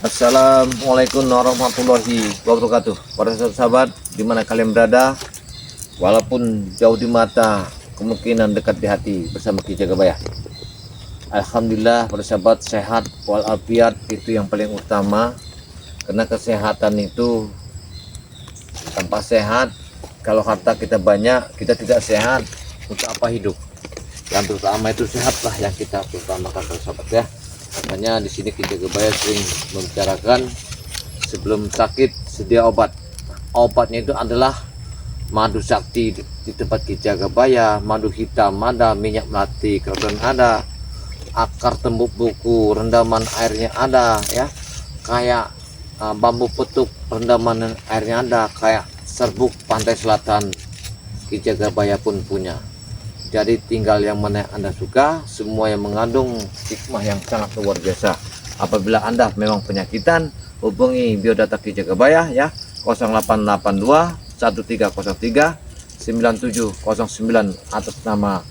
Assalamualaikum warahmatullahi wabarakatuh. Para sahabat dimana kalian berada, walaupun jauh di mata, kemungkinan dekat di hati, bersama Ki Jagabaya. Alhamdulillah para sahabat sehat walafiat, itu yang paling utama. Karena kesehatan itu, tanpa sehat, kalau harta kita banyak, kita tidak sehat, untuk apa hidup? Yang terutama itu sehatlah yang kita utamakan para sahabat ya. Makanya di sini Ki Jagabaya sering membicarakan sebelum sakit sedia obat. Obatnya itu adalah madu sakti di tempat Ki Jagabaya, madu hitam ada, minyak melati keroton ada, akar tembuk buku rendaman airnya ada ya, kayak bambu petuk rendaman airnya ada, kayak serbuk pantai selatan Ki Jagabaya pun punya. Jadi tinggal yang mana yang Anda suka, semua yang mengandung hikmah yang sangat luar biasa. Apabila Anda memang penyakitan, hubungi biodata Ki Jagabaya ya, 0882 1303 9709 atas nama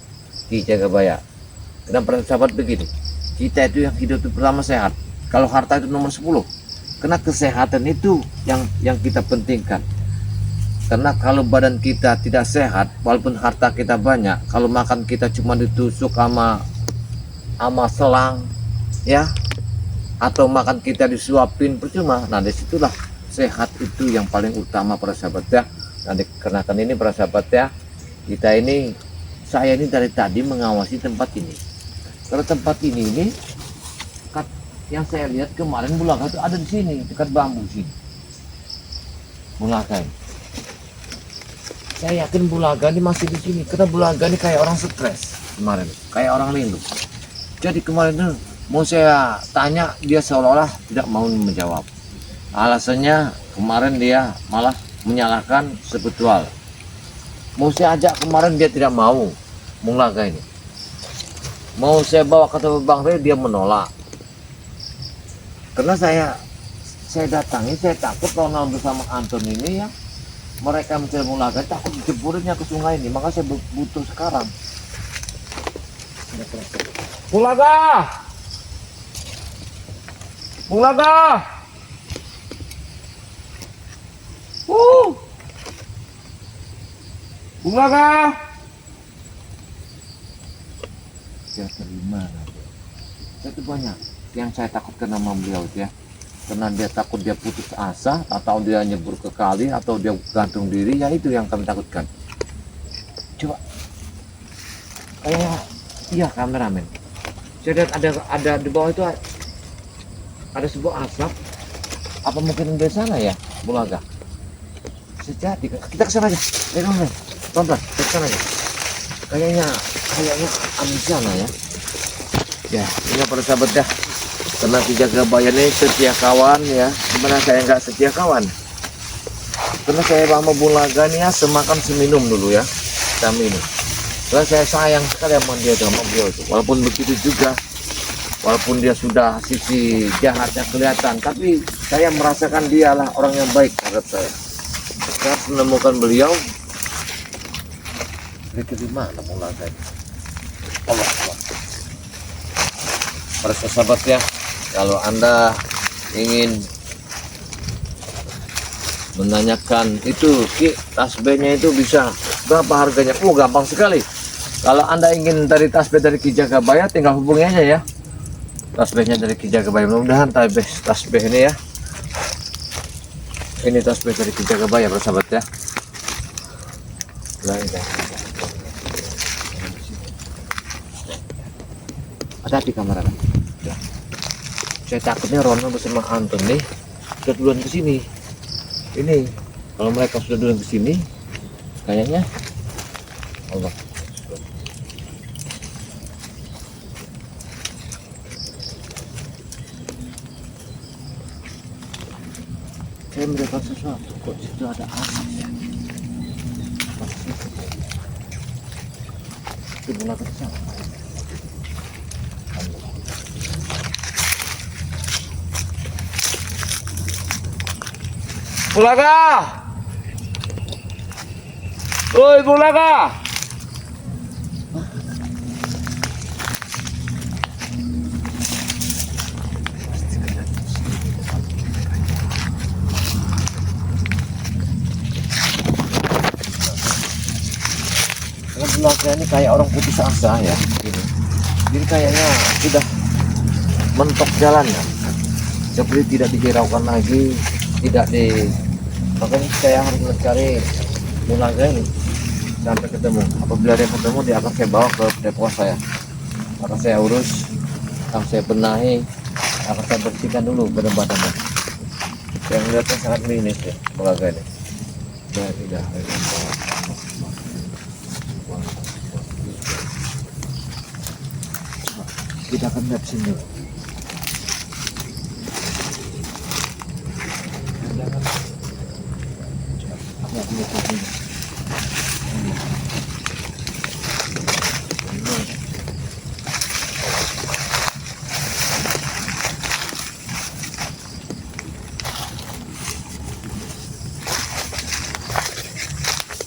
Ki Jagabaya. Dan para sahabat begini, kita itu yang hidup itu pertama sehat. Kalau harta itu nomor 10. Karena kesehatan itu yang kita pentingkan. Karena kalau badan kita tidak sehat, walaupun harta kita banyak, kalau makan kita cuma ditusuk sama selang ya, atau makan kita disuapin percuma. Nah disitulah sehat itu yang paling utama para sahabat ya. Nah dikarenakan ini para sahabat ya, saya ini dari tadi mengawasi tempat ini. Kalau tempat ini yang saya lihat kemarin bulaga itu ada di sini dekat bambu sini. Bulaga ini. Saya yakin bulaga ini masih di sini karena bulaga ini kayak orang stres kemarin, kayak orang lindu. Jadi kemarin tuh mau saya tanya, dia seolah-olah tidak mau menjawab. Alasannya kemarin dia malah menyalahkan spiritual. Mau saya ajak kemarin dia tidak mau bulaga ini. Mau saya bawa ke tempat Bang Rey, dia menolak. Karena saya datangi, saya takut Ronald bersama Anton ini ya, mereka mencari bulaga, takut jeburinnya ke sungai ini, maka saya butuh sekarang. Bulaga! Bulaga! Bulaga! Saya terima. Itu banyak yang saya takutkan sama beliau ya. Karena dia takut dia putus asa, atau dia nyebur ke kali, atau dia gantung diri, ya itu yang kami takutkan. Coba, iya kameramen. Saya lihat ada di bawah itu ada sebuah asap. Apa mungkin dari sana ya, bulaga? Sejati, kita kesana aja. Pelan-pelan, kita kesana aja. Kayaknya ada di sana ya. Ya, ini pada sahabat dah. Karena Ki Jagabaya ini setia kawan ya, gimana saya nggak setia kawan? Karena saya sama bulaga nih ya, semakan seminum dulu ya, kita minum. Karena saya sayang sekali sama dia sama beliau itu. Walaupun begitu juga, walaupun dia sudah sisi jahatnya kelihatan, tapi saya merasakan dialah orang yang baik terhadap saya. Saya menemukan beliau. Di mana bulaga ini? Allah. Para sahabat ya, kalau Anda ingin menanyakan itu Ki, tasbihnya itu bisa berapa harganya? Gampang sekali. Kalau Anda ingin dari tasbih dari Ki Jagabaya, tinggal hubungi aja ya. Tasbihnya dari Ki Jagabaya, mudah-mudahan tasbih ini ya. Ini tasbih dari Ki Jagabaya, persahabat ya. Hati-hati kamera. Ya. Saya takutnya Ronald bersama Anton nih sudah duluan ke sini. Ini kalau mereka sudah duluan ke sini, kayaknya Allah. Saya melihat sesuatu, kok situ ada asap ya. Itu bulaga ke sana. Bulaga! Oi, bulaga! bulaga ini kayak orang putus asa ya, gini. Jadi kayaknya sudah mentok jalannya, seperti tidak dihiraukan lagi, tidak di. Makanya saya harus mencari bulaga ini sampai ketemu. Apabila dia ketemu, dia akan saya bawa ke depo saya, akan saya urus, akan saya benahi, akan saya bersihkan dulu badan-badannya. Yang melihatnya sangat minus ya bulaga ini. Tidak. Kita akan lihat sini.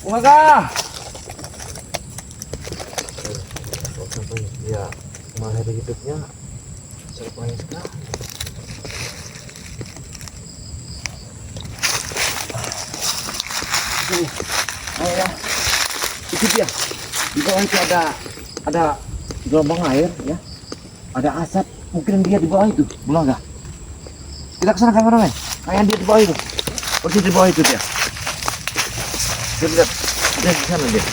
Umaga. Ya, mengakhiri hidupnya serba sekali. Oh ya, itu dia. Di bawah itu ada gelombang air ya, ada asap. Mungkin dia di bawah itu, bulaga. Kita kesana kameramen. Kayak dia di bawah itu. Persis di bawah itu dia. Kita lihat, dia di sana dia.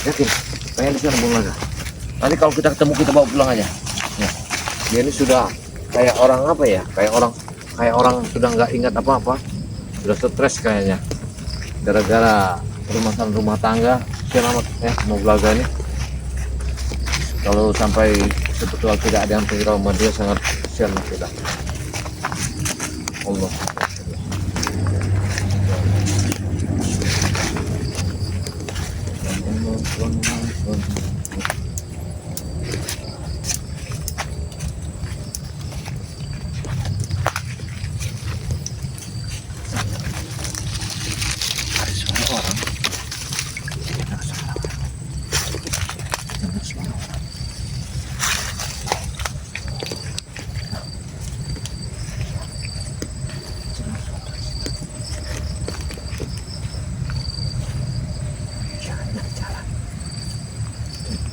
Yakin? Kayak di sana bulaga. Nanti kalau kita ketemu kita bawa pulang aja. Ya. Dia ini sudah kayak orang apa ya? Kayak orang sudah nggak ingat apa-apa. Sudah stres kayaknya. Gara-gara permasalahan rumah tangga. Selamat ya mau bulaga ini. Kalau sampai sebetulnya tidak ada yang tinggal sama dia sangat kasihan kita. Allah.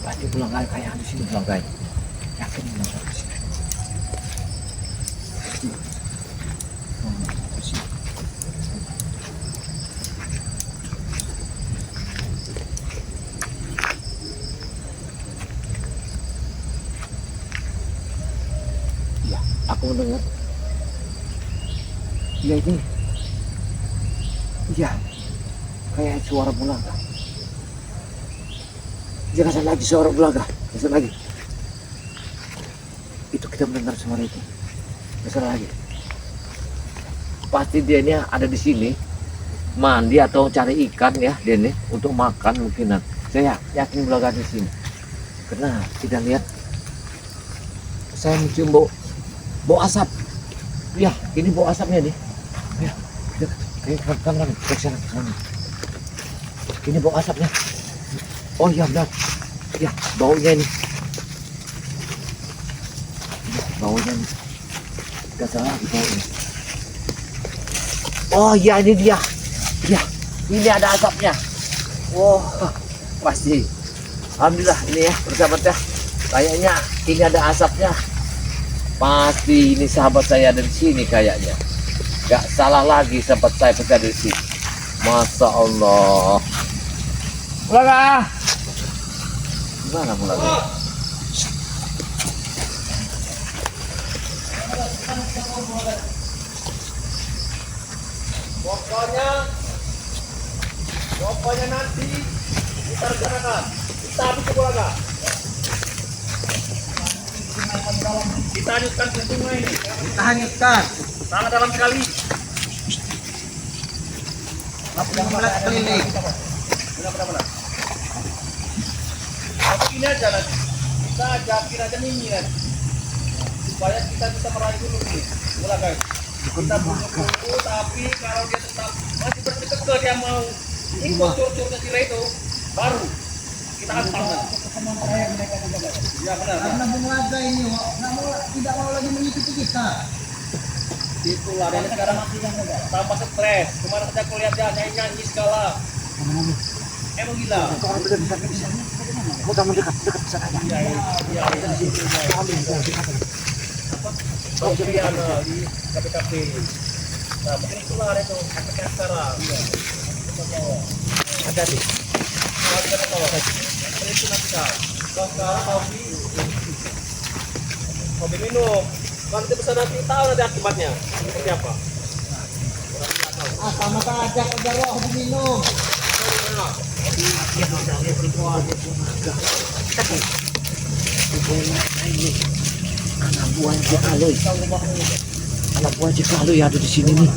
Pasti pulang kayak di sini pulang kayak. Yakin pulang di sini. Iya, aku mendengar. Iya ini. Iya, kayak suara bulaga. Jangan lagi suara bulaga, jangan lagi. Itu kita mendengar suara itu. Jangan lagi. Pasti dia ini ada di sini, mandi atau cari ikan ya dia ini untuk makan mungkinan. Saya yakin bulaga di sini. Karena kita lihat, saya mencium bau asap. Ya, ini bau asapnya nih. Ya, kita kamera nih, ke sana. Ini bau asapnya. Oh iya benar. Ya, baunya ini. Ya, baunya ini. Tidak salah di baunya. Oh iya ini dia. Ya, ini ada asapnya. Oh, pasti. Alhamdulillah ini ya, bersahabat ya. Kayaknya ini ada asapnya. Pasti ini sahabat saya dari sini kayaknya. Gak salah lagi sahabat saya pecah dari sini. Masya Allah. Bulaga. Gimana bulaga? Pokoknya nanti kita rencanakan. Kita habis ke bulaga. Kita hanyutkan ke sungai ini. Kita hanyutkan. Sangat dalam sekali. 15 keliling. Benar. Ini aja nanti. Kita ajakin aja Mimi nanti. Supaya kita bisa meraih dulu nih. Mulai guys. Kita buru-buru tapi kalau dia tetap masih berdekat dia mau ikut cur-curnya sila itu baru kita akan tangan. Ya benar. Karena bulaga ini tidak mau lagi mengikuti kita. Itulah dan sekarang tambah stres. Kemarin saya kulihat dia nyanyi segala. Emang gila. Mudah mendekat dekat ke sana. Kemudian di KPKP. Nah, mungkin itulah ada itu KPK sekarang. Ada nih. Kalau kita tahu, itu nanti kak. Kalau sekarang hobi minum. Kalau kita bisa nanti tahu nanti akibatnya seperti apa. Ah, sama saja kejar hobi minum. Anak buah Cikaloy. Anak buah Cikaloy ada di sini nih.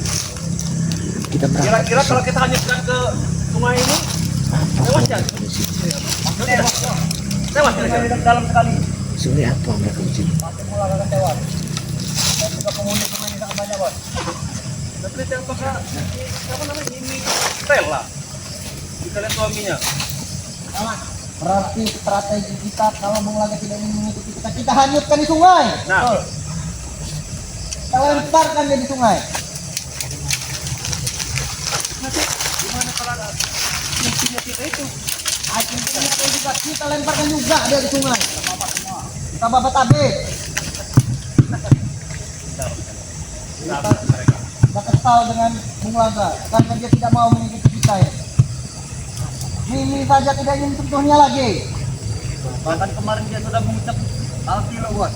Kita berangkat. Kira-kira kalau kita hanyutkan ke sungai ini, lewat ya? Lewat kira-kira dalam sekali. Sini apa mereka di sini? Pasti mulai akan lewat. Dan juga penghuni sungai sangat banyak, Bos. Tapi apakah apa namanya ini rel lah? Kita lihat suaminya. Berarti strategi kita kalau Bung Laga tidak ingin mengikuti kita hanyutkan di sungai. Nah, Kita lemparkan dia di sungai. nanti gimana kalau ada musuhnya kita itu? Akhirnya juga kita lemparkan juga dia di sungai. Kita babat habis. Kita kesal dengan Bung Laga karena dia tidak mau mengikuti kita ya. Mimi saja tidak ingin sentuhnya lagi. Bahkan kemarin dia sudah mengucap alfi loh, Bos.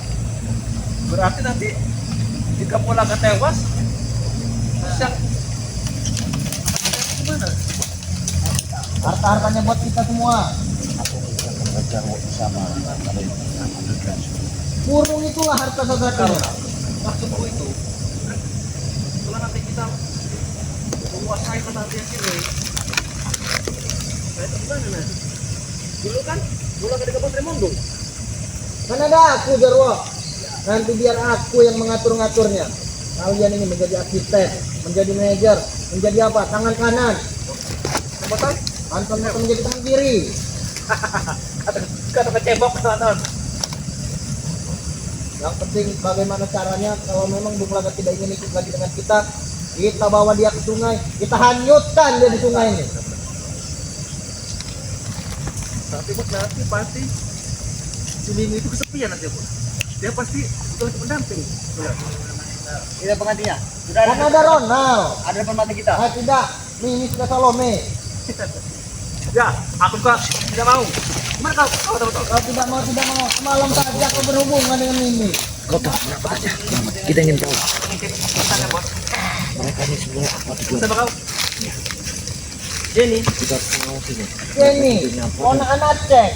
Berarti nanti jika Pulaga tewas, terus yang gimana? Harta-hartanya buat kita semua. Burung itulah harta saudara. Maksudku itu, setelah nanti kita menguasai nanti yang sini, nah itu gimana nanti? Dulu kan Pulaga di Kabupaten Remondo. Kan ada aku Jarwo. Nanti biar aku yang mengatur-ngaturnya. Kalian ini menjadi asisten, menjadi manajer, menjadi apa? Tangan kanan. Betul? Anton akan menjadi tangan kiri. Kata kecebok teman-teman. Yang penting bagaimana caranya kalau memang Bung Laga tidak ingin ikut lagi dengan kita bawa dia ke sungai, kita hanyutkan dia di sungai ini. Tapi Bos nanti pasti Jumini itu kesepian nanti Bos. Dia pasti butuh pendamping. Tidak penggantinya. Kan ada Ronald. Ada depan mata kita. Ah tidak, Mimi sudah Salome. Ya, aku juga tidak mau. Gimana kau? Kau tahu betul. Kalau tidak mau, semalam saja kau berhubungan dengan Mimi. Kau tahu kenapa aja? Kita ingin tahu. Tanya Bos. Mereka ini sebenarnya apa tujuan? Siapa kau? Jenny. Kita tahu sini. Jenny, anak cek.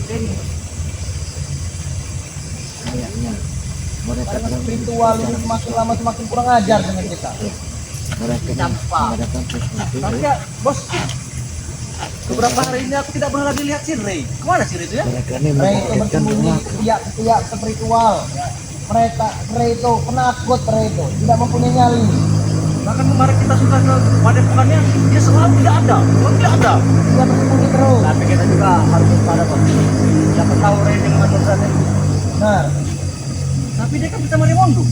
Jenny. Kayaknya mereka Karena dalam spiritual ini semakin lama semakin kurang ajar dengan kita. mereka mengadakan sesuatu. Tapi ya, Bos. Beberapa hari ini aku tidak pernah lagi lihat si Ray. Kemana si Ray itu ya? Mereka ini Ray itu membangkitkan bersembunyi rumah. pihak spiritual. Ray itu penakut, Ray itu tidak mempunyai nyali. Bahkan kemarin kita sudah ke padepokannya, dia selalu tidak ada. Selalu tidak ada. Dia bersembunyi terus. Tapi kita juga harus waspada, Bos. Siapa tahu Ray yang mengatur strategi. Nah, Tapi dia kan bisa Remondo.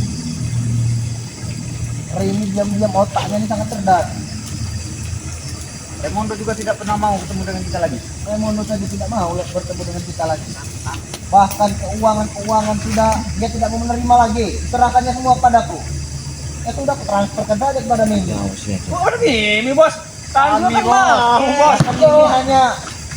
Ray ini diam-diam otaknya ini sangat cerdas. Remondo juga tidak pernah mau ketemu dengan kita lagi. Raimondo saja tidak mau bertemu dengan kita lagi. Bahkan keuangan sudah dia tidak mau menerima lagi. Serahkannya semua padaku. Ya sudah aku transferkan saja kepada Mimi. Oh, ada Mimi, Bos. Kami kan mau, Bos. Ini hanya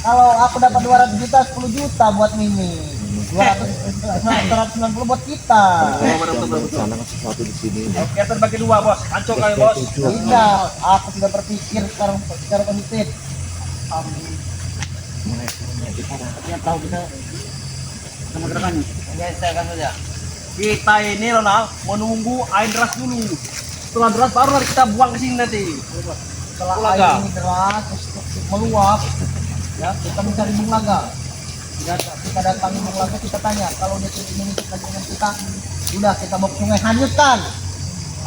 kalau aku dapat 200 juta, 10 juta buat Mimi. 290 buat kita. Berencana sesuatu di sini. Oke, terbagi dua, Bos. Ancol kali, Bos. Tidak, aku sudah berpikir sekarang secara positif. Mereka tahu kita sama gerakannya. Geserkan saja. Kita ini, Ronald, menunggu air deras dulu. Setelah deras, baru kita buang ke sini nanti. Setelah Bulaga. air ini deras, meluap, ya kita mencari Bung Laga. Kita datangi Bung Laga, kita tanya kalau dia tidak ingin ikut lagi dengan kita, sudah kita bawa ke sungai, hanyutkan.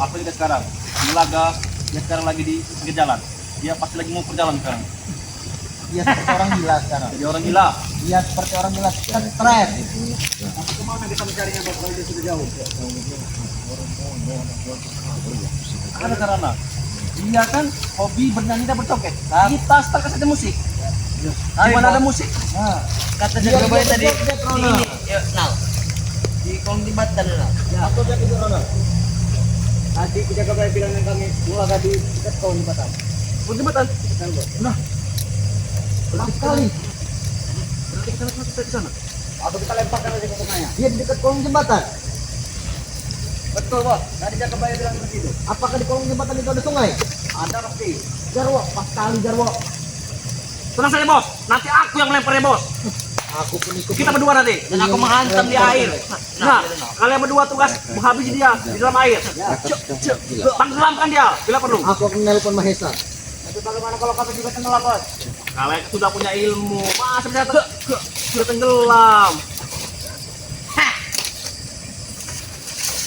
Apa kita sekarang? Bulaga, dia sekarang lagi di pinggir jalan. Dia pasti lagi mau berjalan sekarang. Dia seperti orang gila sekarang. Jadi orang gila. Dia seperti orang gila, stres. Kemana kita mencarinya, Bos? Kalau dia sudah jauh. Ada sarana. Dia kan hobi bernyanyi dan berjoget. Kita start kasih musik. Di mana ada musik? Nah, Kata biar jaga bayi dia tadi berjoget, di Rona. ini, yuk, now. Di kolong jembatan now. Aku dia ke Rona. Tadi jaga bayi bilang dengan kami, mulai tadi dekat kolong jembatan. Kolong jembatan. Nah, Lama sekali. berarti kita langsung ke sana. Atau kita lemparkan aja ke tengahnya. Dia di dekat kolong jembatan. Betul bos. Tadi jaga bayi bilang begitu. Apakah di kolong jembatan itu ada sungai? Ada pasti. Jarwo, pas kali Jarwo. Tenang saja bos, nanti aku yang melemparnya bos. Aku pun ikut. Kita berdua nanti. Dan aku menghantam di air. Nah, kalian berdua tugas menghabisi dia di dalam air. Tenggelamkan dia bila perlu. Aku akan menelpon Mahesa. Tapi bagaimana kalau kami juga tenggelam bos? Kalian sudah punya ilmu, masa bisa sudah tenggelam.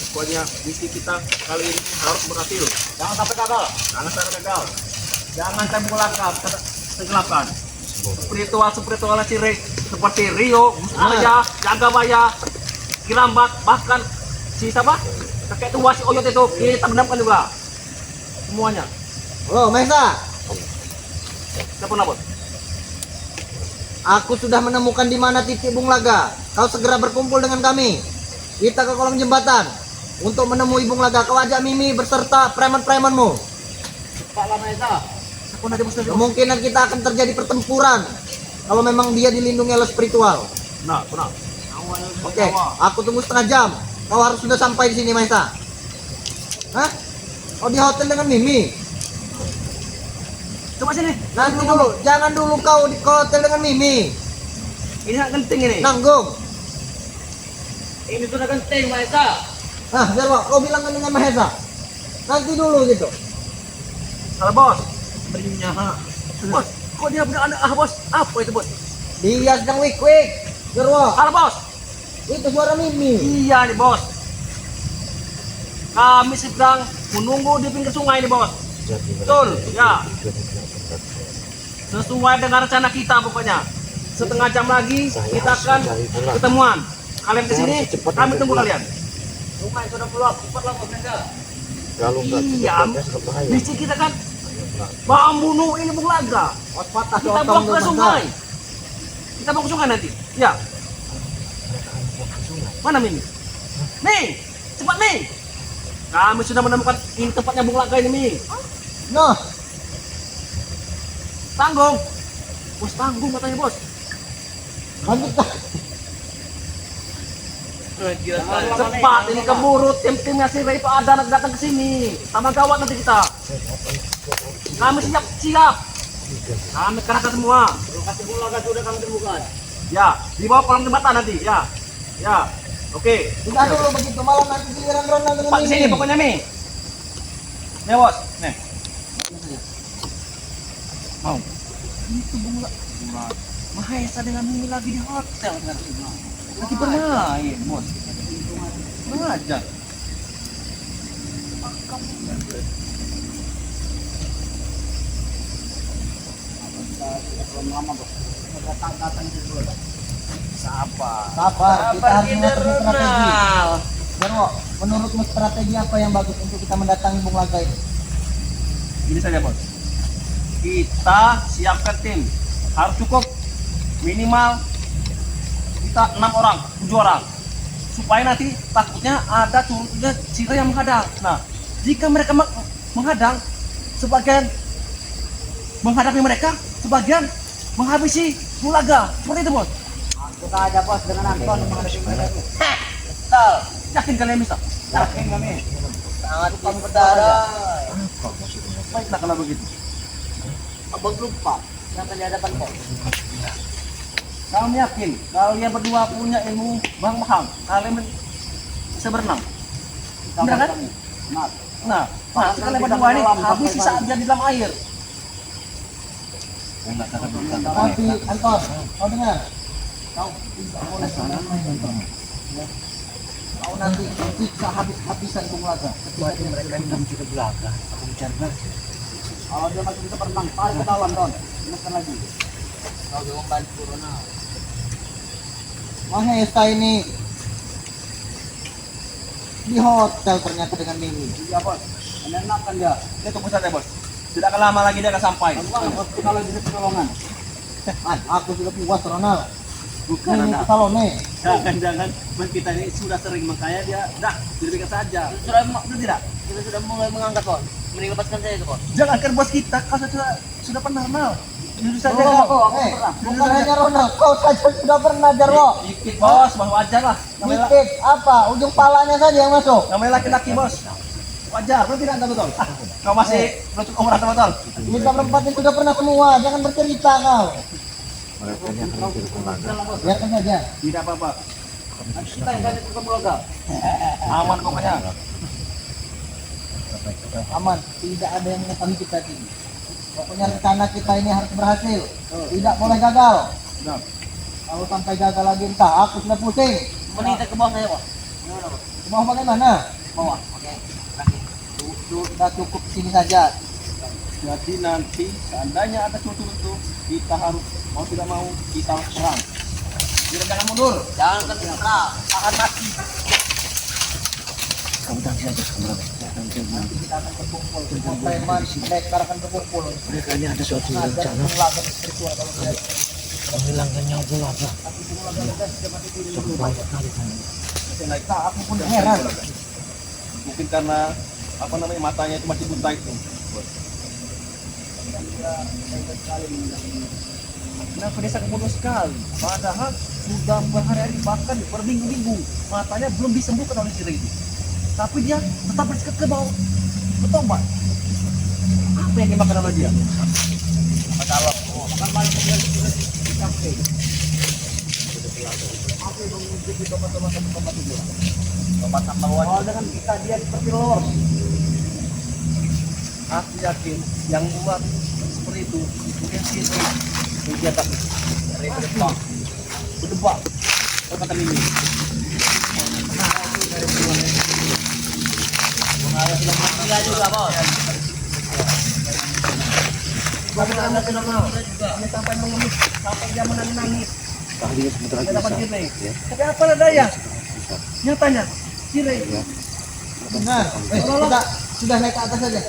Pokoknya misi kita kali ini harus berhasil. Jangan sampai gagal. Jangan sampai gagal. Jangan tenggelamkan, tenggelamkan. Spiritual ciri seperti Rio, Aja, Jagabaya, Kilambat, bahkan si siapa? Kakek tua si Oyot itu kita benamkan juga. Semuanya. Halo, Mahesa. Siapa nabot? Aku sudah menemukan di mana titik Bung Laga. Kau segera berkumpul dengan kami. Kita ke kolong jembatan untuk menemui Bung Laga. Kau ajak Mimi beserta preman-premanmu. Pak Lamesa. Siapa nanti bos? Kemungkinan kita akan terjadi pertempuran kalau memang dia dilindungi oleh spiritual. Nah, benar. Oke, aku tunggu setengah jam. Kau harus sudah sampai di sini, Mahesa. Hah? Kau di hotel dengan Mimi? Coba sini. Nanti dulu, jangan dulu kau di hotel dengan Mimi. Ini hak genting ini. Nanggung. Ini sudah genting Maesa. Nah, Jarwo, kau bilang dengan Mahesa. Nanti dulu gitu. Salah bos. Berinya bos. Kok dia punya anak bos? Apa itu bos? Dia sedang wik-wik. Jarwo, Salah bos. itu suara Mimi. Iya nih bos. Kami sedang menunggu di pinggir sungai nih bos. Betul, ya. Sesuai dengan rencana kita pokoknya. Setengah jam lagi kita akan ketemuan. Kalian ke sini, kami tunggu kalian. Sungai sudah meluap, cepatlah bos Maesa. Kalau nggak Iya, sangat bahaya. misi kita kan membunuh ini Bung Laga. Patah Kita bawa ke sungai. Kita bawa ke sungai nanti. Ya. Mana Mimi? Nih, cepat nih. Kami sudah menemukan ini tempatnya Bung Laga ini, Mi. Noh, Tanggung. Bos tanggung katanya bos. lanjut dah. Cepat ini keburu tim-timnya si Ray Pak ada datang ke sini. Tambah gawat nanti kita. Kami siap. Kami kerahkan semua. Lokasi Bulaga sudah kami temukan. Ya, di bawah kolong jembatan nanti. Ya. Ya. Oke. Tidak dulu begitu, malam nanti giliran Ronald dengan Pak di sini Mimi. pokoknya Mi. Nih bos. Nih. Mau. Itu bunga. Mahesa dengan Mimi lagi di hotel sekarang. Lagi bermain, bos. Belajar. Sabar, kita harus mengatur strategi. Jarwo, menurutmu strategi apa yang bagus untuk kita mendatangi Bung Laga ini? Ini saja bos. Kita siapkan tim. Harus cukup minimal kita 6 orang, 7 orang. Supaya nanti takutnya ada curugnya Cira yang menghadang. Nah, jika mereka menghadang, sebagian menghadapi mereka, sebagian menghabisi Bulaga. Seperti itu bos. Kita ada bos dengan Anton menghadapi mereka. Betul. Yakin kalian bisa? Yakin kami. Sangat kami berdarah. Baiklah kalau begitu. Abang lupa. Yang tadi hadapan kok. Kami yakin kalian berdua punya ilmu Bang Maham. Kalian bisa berenang. Benar kan? Benar. Nah, kalian berdua ini habisi saat dia di dalam air. Tapi Anton, kau dengar? Kau tidak boleh main Anton. Ya. Kau nanti siksa habis-habisan Bung Laga. Ketika dia mereka menuju ke belakang, aku mencari lagi. Kalau dia masih bisa berenang, tarik ke dalam Don. Menekan lagi. Kau mau bantu Ronald. Mahesa ini di hotel ternyata dengan Mimi. Iya bos. Menenangkan dia. Dia tunggu saja bos. Tidak akan lama lagi dia akan sampai. Waktu kalau bisa pertolongan. Aku sudah puas Ronald. Bukan Ini anak. Salome. Jangan-jangan bos kita ini sudah sering makanya dia dah dirikan saja. Sudah tidak? Kita sudah mulai mengangkat bos. Mending lepaskan saya itu bos. Jangankan bos kita, kau sudah pernah kenal. Jujur saja Oh, kau. aku pernah. Bukan hanya Ronald, kau saja sudah pernah Jarwo. Dikit bos, wajar lah. Dikit apa? Ujung palanya saja yang masuk. Namanya laki-laki bos. Wajar, betul tidak anda betul? Kau masih menutup umur atau betul? Kita berempat itu sudah pernah semua. Jangan bercerita kau. Biarkan saja. Tidak apa-apa. Kita yang kasih ketemu logam. Aman pokoknya. Aman. Tidak ada yang mengetahui kita ini. Pokoknya rencana kita ini harus berhasil. Tidak boleh gagal. Nah, Kalau sampai gagal lagi entah. Aku sudah pusing. Mending kita ke bawah saya bos. Gimana bos? Mau bagaimana? Bawah. Oke. Sudah cukup sini saja. jadi nanti seandainya ada suatu itu kita harus mau tidak mau kita harus serang. Kita jangan mundur. Jangan kan kita akan mati. Nanti kita akan berkumpul. Semua preman, mereka akan berkumpul. Mereka ini ada suatu Ada rencana pengulagan spiritual kalau saya. menghilangkan nyawa Bulaga. Tapi pengulagan kita sudah mati dulu. Cukup banyak sekali kan. Nah, aku pun heran. Mungkin karena apa namanya matanya itu masih buta itu. Kenapa dia sangat bodoh sekali? Padahal sudah berhari-hari bahkan berminggu-minggu matanya belum disembuhkan oleh sihir itu. Tapi dia tetap bersikap ke bawah, bertobat. Apa yang dimakan oleh dia? Kalau makan balik ke dia sudah sampai. Apa yang mengikuti tobat itu? Tobat tambah wajib. Oh, dengan kita dia seperti lor. Aku yakin yang buat seperti itu mungkin sihir dia tak dari berdebak perkataan ini. Iya juga bos. Bahkan anda sudah mau dia sampai mengemis sampai dia menangis. Ahlinya sebentar lagi Dia dapat bisa. sihir. Tapi apa daya? Nyatanya sihir Benar. Kita sudah naik ke atas saja.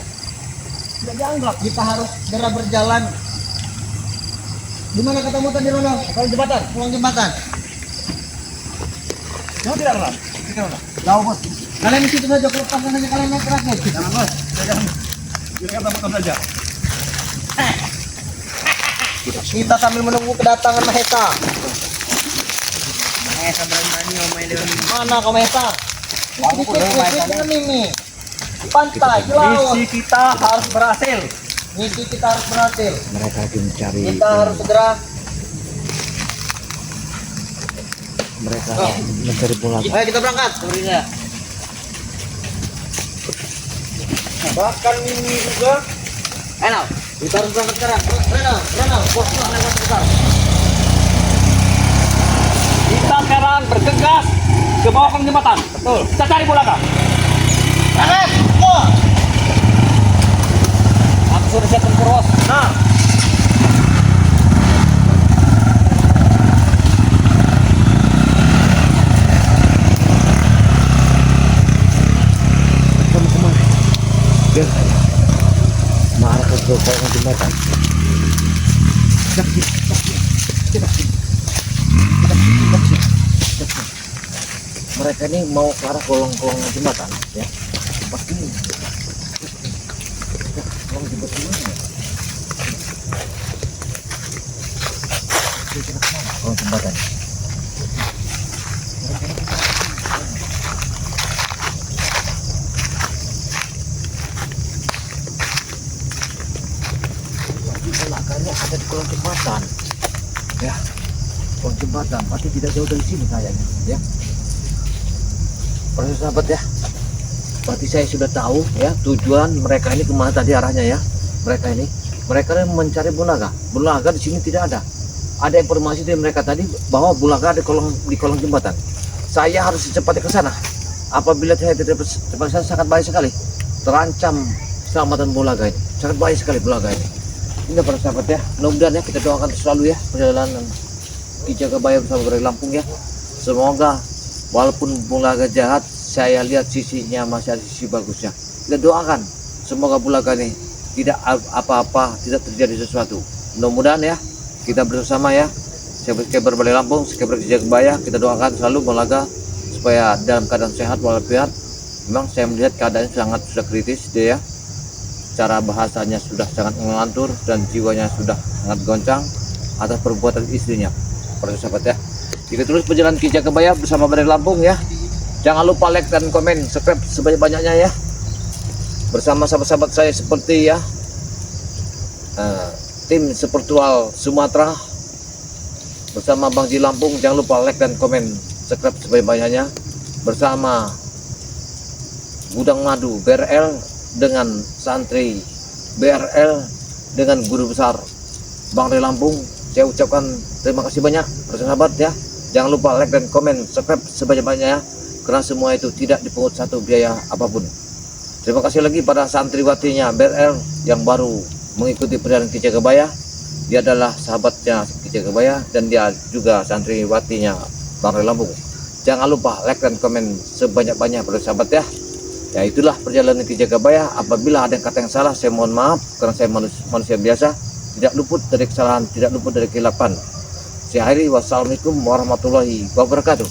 tidak dianggap. Kita harus segera berjalan. Di mana ketemu tadi Ronald? Kalau jembatan, Pulang jembatan. jauh tidak lah. Jauh bos. Kalian di situ saja. Lepaskan saja kalian naik ke rakit. Jangan bos, jangan. Kita betul saja. Kita sambil menunggu kedatangan Mahesa. Mahesa berani omain dengan Mana kau Mahesa? Sedikit dengan ini. Di pantai, di laut. Misi kita harus berhasil. Misi kita harus berhasil. Mereka lagi mencari. Kita harus segera. Mereka mencari Bulaga. Ayo kita berangkat. Turunnya. Bahkan ini juga. Enak. Kita harus berangkat sekarang. Ronald, bos naik ke besar. Kita sekarang bergegas ke bawah kolong jembatan. Betul. Kita cari Bulaga. Berangkat. Semua. Aku sudah siap tempur bos. Nah, Teman-teman, biar saya marah ke kolong jembatan. Mereka ini mau ke arah kolong jembatan, ya. Pasti kolong jembatan ini. Kolong jembatan. Belakangnya ada di kolong jembatan, ya. Kolong jembatan, pasti tidak jauh dari sini kayaknya, ya. Para sahabat ya, berarti saya sudah tahu ya tujuan mereka ini kemana tadi arahnya ya. Mereka ini mencari Bulaga. Bulaga di sini tidak ada. Ada informasi dari mereka tadi bahwa Bulaga ada di kolong jembatan. Saya harus secepatnya ke sana. Apabila saya tidak cepat, saya sangat bahaya sekali. Terancam keselamatan Bulaga ini. Sangat bahaya sekali Bulaga ini. Ini para sahabat ya. Mudah-mudahan ya kita doakan selalu ya perjalanan Ki Jagabaya bersama dari Lampung ya. Semoga walaupun Bulaga jahat, saya lihat sisinya masih ada sisi bagusnya. Kita doakan semoga Bulaga ini tidak apa-apa, tidak terjadi sesuatu. Mudah-mudahan ya, kita bersama ya, Subscriber Balai Lampung, Subscriber Kijagabaya, kita doakan selalu Bulaga supaya dalam keadaan sehat walafiat. Memang saya melihat keadaannya sudah kritis dia ya. Cara bahasanya sudah sangat ngelantur dan jiwanya sudah sangat goncang atas perbuatan istrinya. Para sahabat ya, kita terus perjalanan Kijagabaya bersama Balai Lampung ya. Jangan lupa like dan komen, subscribe sebanyak-banyaknya ya. Bersama sahabat-sahabat saya seperti ya, tim Spiritual Sumatera bersama Bang Ji Lampung. Jangan lupa like dan komen, subscribe sebanyak-banyaknya. Bersama Gudang Madu BRL dengan santri BRL dengan guru besar Bang Ri Lampung. Saya ucapkan terima kasih banyak sahabat ya. Jangan lupa like dan komen, subscribe sebanyak-banyaknya, karena semua itu tidak dipungut satu biaya apapun. Terima kasih lagi pada santriwatinya BRL yang baru mengikuti perjalanan Kijagabaya. Dia adalah sahabatnya Kijagabaya dan dia juga santriwatinya Bang Ri Lampung. Jangan lupa like dan komen sebanyak-banyak para sahabat ya. Ya itulah perjalanan Kijagabaya. Apabila ada yang kata yang salah, saya mohon maaf karena saya manusia biasa, tidak luput dari kesalahan, tidak luput dari kesilapan. Saya akhiri, wassalamualaikum warahmatullahi wabarakatuh.